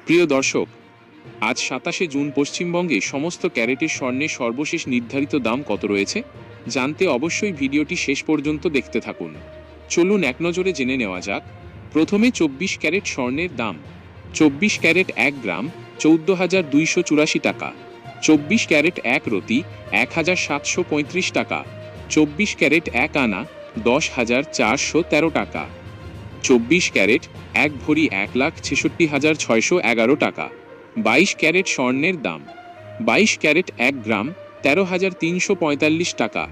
প্রিয় দর্শক, আজ 27শে জুন পশ্চিমবঙ্গে সমস্ত ক্যারেটের স্বর্ণের সর্বশেষ নির্ধারিত দাম কত রয়েছে জানতে অবশ্যই ভিডিওটি শেষ পর্যন্ত দেখতে থাকুন। চলুন এক নজরে জেনে নেওয়া যাক। প্রথমে 24 ক্যারেট স্বর্ণের দাম। 24 ক্যারেট 1 গ্রাম 14,284 টাকা। 24 ক্যারেট 1 রতি 1,735 টাকা। 24 ক্যারেট 1 আনা 10,413 টাকা। 24 ক্যারেট 1 ভরি 1,66,611 টাকা। 22 ক্যারেট স্বর্ণের দাম। 22 ক্যারেট 1 গ্রাম 13,345 টাকা।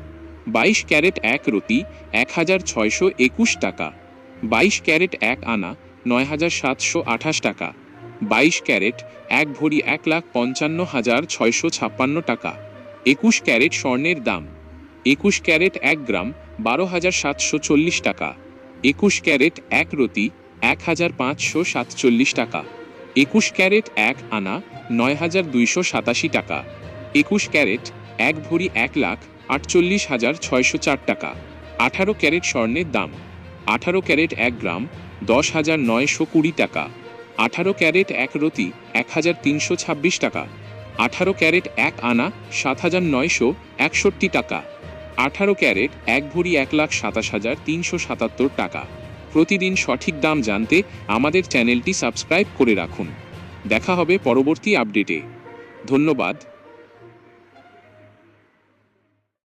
22 ক্যারেট 1 রতি 1,621 টাকা। 22 ক্যারেট 1 আনা 9,728 টাকা। 22 ক্যারেট 1 ভরি 1,55,656 টাকা। 21 ক্যারেট স্বর্ণের দাম। 21 ক্যারেট 1 গ্রাম 12,740 টাকা। 21 ক্যারেট 1 রতি 1,547 টাকা। 21 ক্যারেট 1 আনা 9,287 টাকা। 21 ক্যারেট 1 ভরি 1,48,604 টাকা। 18 ক্যারেট স্বর্ণের দাম। 18 ক্যারেট 1 গ্রাম 10,920 টাকা। 18 ক্যারেট 1 রতি 1,326 টাকা। 18 ক্যারেট 1 আনা 7,961 টাকা। 18 ক্যারেট 1 ভরি 1,27,377 টাকা। প্রতিদিন সঠিক দাম জানতে আমাদের চ্যানেলটি সাবস্ক্রাইব করে রাখুন। দেখা হবে পরবর্তী আপডেটে। ধন্যবাদ।